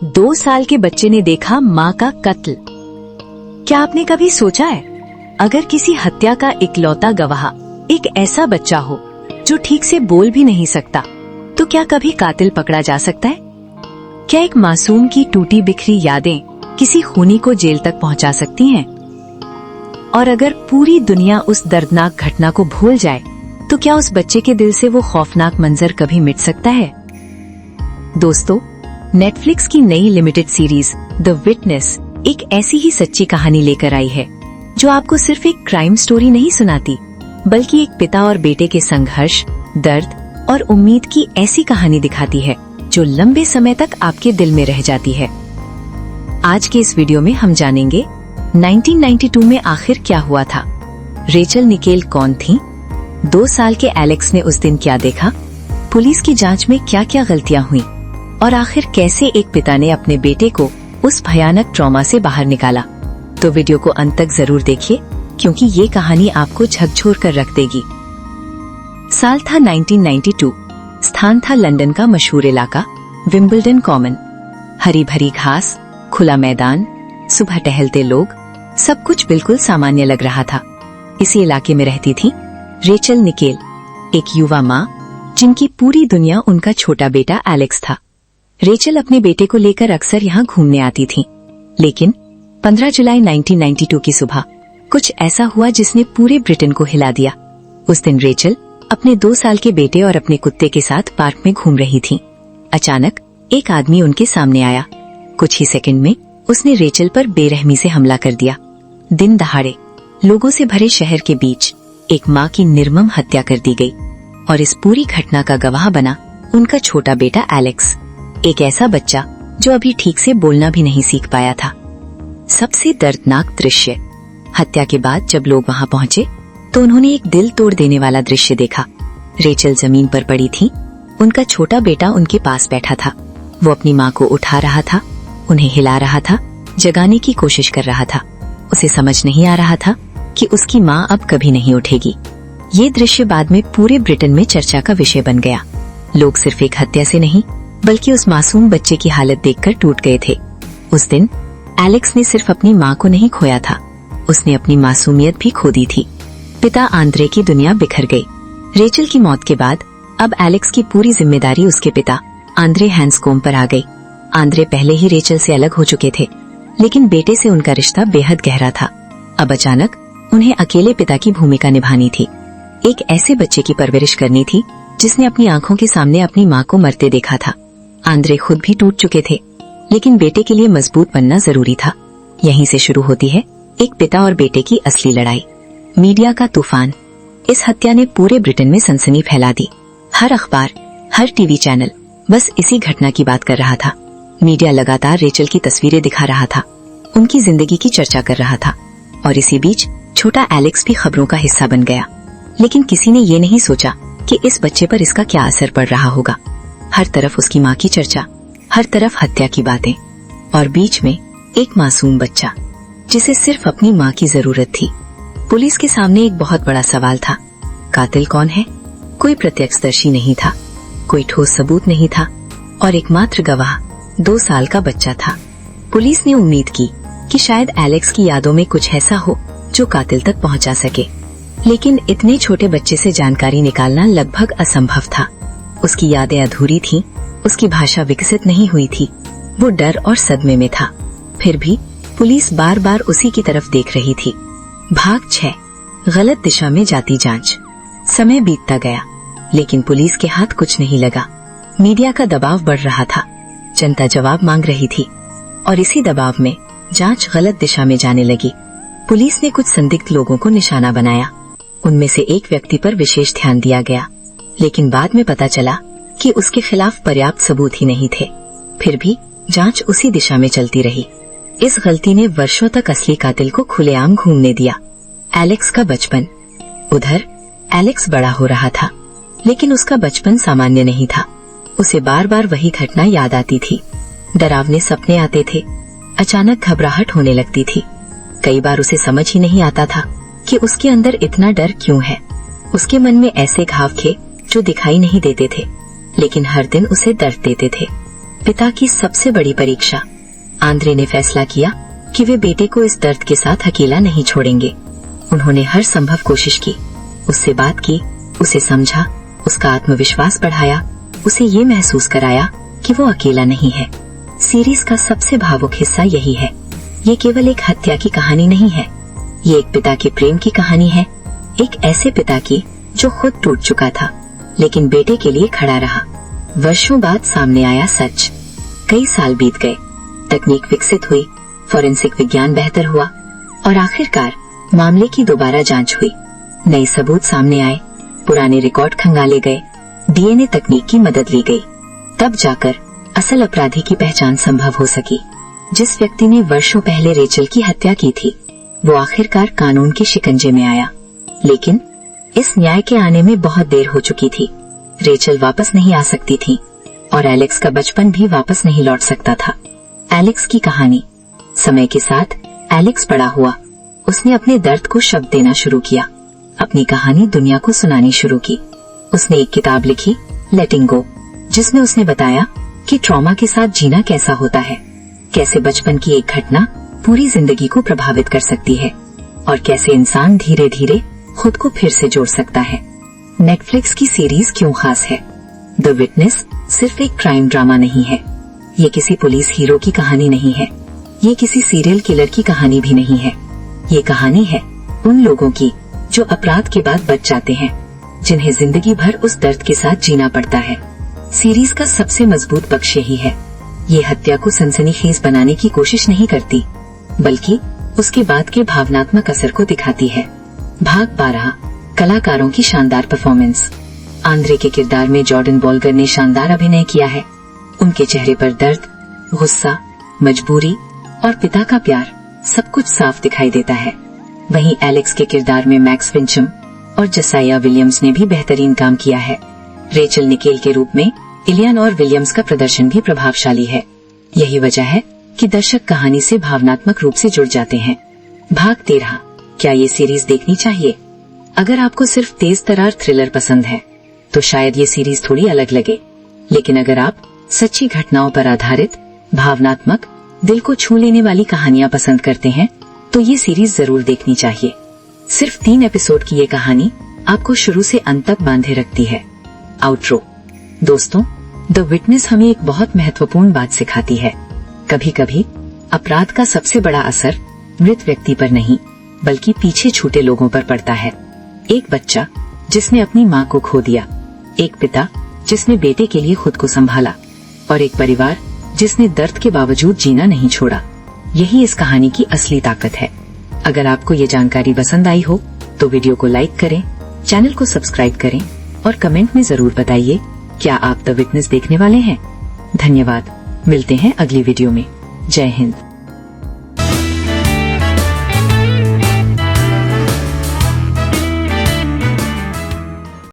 2 साल के बच्चे ने देखा माँ का कत्ल। क्या आपने कभी सोचा है, अगर किसी हत्या का इकलौता गवाह एक ऐसा बच्चा हो जो ठीक से बोल भी नहीं सकता, तो क्या कभी कातिल पकड़ा जा सकता है? क्या एक मासूम की टूटी बिखरी यादें किसी खूनी को जेल तक पहुंचा सकती हैं? और अगर पूरी दुनिया उस दर्दनाक घटना को भूल जाए, तो क्या उस बच्चे के दिल से वो खौफनाक मंजर कभी मिट सकता है? दोस्तों, नेटफ्लिक्स की नई लिमिटेड सीरीज द विटनेस एक ऐसी ही सच्ची कहानी लेकर आई है, जो आपको सिर्फ एक क्राइम स्टोरी नहीं सुनाती, बल्कि एक पिता और बेटे के संघर्ष, दर्द और उम्मीद की ऐसी कहानी दिखाती है जो लंबे समय तक आपके दिल में रह जाती है। आज के इस वीडियो में हम जानेंगे 1992 में आखिर क्या हुआ था, रेचल निकेल कौन थी, 2 साल के एलेक्स ने उस दिन क्या देखा, पुलिस की जांच में क्या क्या गलतियां हुई और आखिर कैसे एक पिता ने अपने बेटे को उस भयानक ट्रॉमा से बाहर निकाला। तो वीडियो को अंत तक जरूर देखिए, क्योंकि ये कहानी आपको झकझोर कर रख देगी। साल था 1992, स्थान था लंदन का मशहूर इलाका विंबलडन कॉमन। हरी भरी घास, खुला मैदान, सुबह टहलते लोग, सब कुछ बिल्कुल सामान्य लग रहा था। इसी इलाके में रहती थी रेचल निकेल, एक युवा माँ जिनकी पूरी दुनिया उनका छोटा बेटा एलेक्स था। रेचल अपने बेटे को लेकर अक्सर यहाँ घूमने आती थी, लेकिन 15 जुलाई 1992 की सुबह कुछ ऐसा हुआ जिसने पूरे ब्रिटेन को हिला दिया। उस दिन रेचल अपने 2 साल के बेटे और अपने कुत्ते के साथ पार्क में घूम रही थी। अचानक एक आदमी उनके सामने आया। कुछ ही सेकंड में उसने रेचल पर बेरहमी से हमला कर दिया। दिन दहाड़े लोगों से भरे शहर के बीच एक माँ की निर्मम हत्या कर दी गई और इस पूरी घटना का गवाह बना उनका छोटा बेटा एलेक्स, एक ऐसा बच्चा जो अभी ठीक से बोलना भी नहीं सीख पाया था। सबसे दर्दनाक दृश्य, हत्या के बाद जब लोग वहां पहुंचे तो उन्होंने एक दिल तोड़ देने वाला दृश्य देखा। रेचल जमीन पर पड़ी थी, उनका छोटा बेटा उनके पास बैठा था। वो अपनी माँ को उठा रहा था, उन्हें हिला रहा था, जगाने की कोशिश कर रहा था। उसे समझ नहीं आ रहा था कि उसकी माँ अब कभी नहीं उठेगी। ये दृश्य बाद में पूरे ब्रिटेन में चर्चा का विषय बन गया। लोग सिर्फ एक हत्या से नहीं, बल्कि उस मासूम बच्चे की हालत देखकर टूट गए थे। उस दिन एलेक्स ने सिर्फ अपनी माँ को नहीं खोया था, उसने अपनी मासूमियत भी खो दी थी। पिता आंद्रे की दुनिया बिखर गई। रेचल की मौत के बाद अब एलेक्स की पूरी जिम्मेदारी उसके पिता आंद्रे हैंड्सकॉम्ब पर आ गई। आंद्रे पहले ही रेचल से अलग हो चुके थे, लेकिन बेटे से उनका रिश्ता बेहद गहरा था। अब अचानक उन्हें अकेले पिता की भूमिका निभानी थी। एक ऐसे बच्चे की परवरिश करनी थी जिसने अपनी आंखों के सामने अपनी माँ को मरते देखा था। आंद्रे खुद भी टूट चुके थे, लेकिन बेटे के लिए मजबूत बनना जरूरी था। यहीं से शुरू होती है एक पिता और बेटे की असली लड़ाई। मीडिया का तूफान। इस हत्या ने पूरे ब्रिटेन में सनसनी फैला दी। हर अखबार, हर टीवी चैनल बस इसी घटना की बात कर रहा था। मीडिया लगातार रेचल की तस्वीरें दिखा रहा था, उनकी जिंदगी की चर्चा कर रहा था, और इसी बीच छोटा एलेक्स भी खबरों का हिस्सा बन गया। लेकिन किसी ने ये नहीं सोचा कि इस बच्चे पर इसका क्या असर पड़ रहा होगा। हर तरफ उसकी माँ की चर्चा, हर तरफ हत्या की बातें, और बीच में एक मासूम बच्चा जिसे सिर्फ अपनी माँ की जरूरत थी। पुलिस के सामने एक बहुत बड़ा सवाल था, कातिल कौन है? कोई प्रत्यक्षदर्शी नहीं था, कोई ठोस सबूत नहीं था, और एकमात्र गवाह 2 साल का बच्चा था। पुलिस ने उम्मीद की कि शायद एलेक्स की यादों में कुछ ऐसा हो जो कातिल तक पहुंचा सके, लेकिन इतने छोटे बच्चे से जानकारी निकालना लगभग असंभव था। उसकी यादें अधूरी थीं, उसकी भाषा विकसित नहीं हुई थी, वो डर और सदमे में था। फिर भी पुलिस बार बार उसी की तरफ देख रही थी। भाग 6, गलत दिशा में जाती जांच। समय बीतता गया, लेकिन पुलिस के हाथ कुछ नहीं लगा। मीडिया का दबाव बढ़ रहा था, जनता जवाब मांग रही थी, और इसी दबाव में जांच गलत दिशा में जाने लगी। पुलिस ने कुछ संदिग्ध लोगों को निशाना बनाया। उनमें से एक व्यक्ति पर विशेष ध्यान दिया गया, लेकिन बाद में पता चला कि उसके खिलाफ पर्याप्त सबूत ही नहीं थे। फिर भी जांच उसी दिशा में चलती रही। इस गलती ने वर्षों तक असली कातिल को खुलेआम घूमने दिया। एलेक्स का बचपन। उधर एलेक्स बड़ा हो रहा था, लेकिन उसका बचपन सामान्य नहीं था। उसे बार बार वही घटना याद आती थी। डरावने सपने आते थे, अचानक घबराहट होने लगती थी। कई बार उसे समझ ही नहीं आता था कि उसके अंदर इतना डर क्यों है। उसके मन में ऐसे घाव थे जो दिखाई नहीं देते थे, लेकिन हर दिन उसे दर्द देते थे। पिता की सबसे बड़ी परीक्षा। आंद्रे ने फैसला किया कि वे बेटे को इस दर्द के साथ अकेला नहीं छोड़ेंगे। उन्होंने हर संभव कोशिश की, उससे बात की, उसे समझा, उसका आत्मविश्वास बढ़ाया, उसे ये महसूस कराया कि वो अकेला नहीं है। सीरीज का सबसे भावुक हिस्सा यही है। ये केवल एक हत्या की कहानी नहीं है, ये एक पिता के प्रेम की कहानी है। एक ऐसे पिता की जो खुद टूट चुका था लेकिन बेटे के लिए खड़ा रहा। वर्षों बाद सामने आया सच। कई साल बीत गए, तकनीक विकसित हुई, फोरेंसिक विज्ञान बेहतर हुआ और आखिरकार मामले की दोबारा जांच हुई। नए सबूत सामने आए, पुराने रिकॉर्ड खंगाले गए, डीएनए तकनीक की मदद ली गई। तब जाकर असल अपराधी की पहचान संभव हो सकी। जिस व्यक्ति ने वर्षों पहले रेचल की हत्या की थी, वो आखिरकार कानून के शिकंजे में आया। लेकिन इस न्याय के आने में बहुत देर हो चुकी थी। रेचल वापस नहीं आ सकती थी और एलेक्स का बचपन भी वापस नहीं लौट सकता था। एलेक्स की कहानी। समय के साथ एलेक्स बड़ा हुआ। उसने अपने दर्द को शब्द देना शुरू किया, अपनी कहानी दुनिया को सुनानी शुरू की। उसने एक किताब लिखी, लेटिंग गो, जिसमें उसने बताया कि ट्रॉमा के साथ जीना कैसा होता है, कैसे बचपन की एक घटना पूरी जिंदगी को प्रभावित कर सकती है और कैसे इंसान धीरे धीरे खुद को फिर से जोड़ सकता है। नेटफ्लिक्स की सीरीज क्यों खास है? द विटनेस सिर्फ एक क्राइम ड्रामा नहीं है। ये किसी पुलिस हीरो की कहानी नहीं है, ये किसी सीरियल किलर की कहानी भी नहीं है। ये कहानी है उन लोगों की जो अपराध के बाद बच जाते हैं, जिन्हें जिंदगी भर उस दर्द के साथ जीना पड़ता है। सीरीज का सबसे मजबूत पक्ष यही है, ये हत्या को सनसनीखेज बनाने की कोशिश नहीं करती, बल्कि उसके बाद के भावनात्मक असर को दिखाती है। भाग 12, कलाकारों की शानदार परफॉर्मेंस। आंद्रे के किरदार में जॉर्डन बॉल्गर ने शानदार अभिनय किया है। उनके चेहरे पर दर्द, गुस्सा, मजबूरी और पिता का प्यार सब कुछ साफ दिखाई देता है। वहीं एलेक्स के किरदार में मैक्स फिंचम और जसाया विलियम्स ने भी बेहतरीन काम किया है। रेचल निकेल के रूप में इलियन और विलियम्स का प्रदर्शन भी प्रभावशाली है। यही वजह है कि दर्शक कहानी से भावनात्मक रूप से जुड़ जाते हैं। भाग 13, क्या ये सीरीज देखनी चाहिए? अगर आपको सिर्फ तेज तरार थ्रिलर पसंद है तो शायद ये सीरीज थोड़ी अलग लगे, लेकिन अगर आप सच्ची घटनाओं पर आधारित, भावनात्मक, दिल को छू लेने वाली कहानियां पसंद करते हैं तो ये सीरीज जरूर देखनी चाहिए। सिर्फ 3 एपिसोड की ये कहानी आपको शुरू से अंत तक बांधे रखती है। आउट्रो। दोस्तों, द विटनेस हमें एक बहुत महत्वपूर्ण बात सिखाती है। कभी कभी अपराध का सबसे बड़ा असर मृत व्यक्ति पर नहीं, बल्कि पीछे छूटे लोगों पर पड़ता है। एक बच्चा जिसने अपनी माँ को खो दिया, एक पिता जिसने बेटे के लिए खुद को संभाला और एक परिवार जिसने दर्द के बावजूद जीना नहीं छोड़ा। यही इस कहानी की असली ताकत है। अगर आपको ये जानकारी पसंद आई हो तो वीडियो को लाइक करें, चैनल को सब्सक्राइब करें और कमेंट में जरूर बताइए क्या आप द विटनेस देखने वाले हैं। धन्यवाद। मिलते हैं अगली वीडियो में। जय हिंद।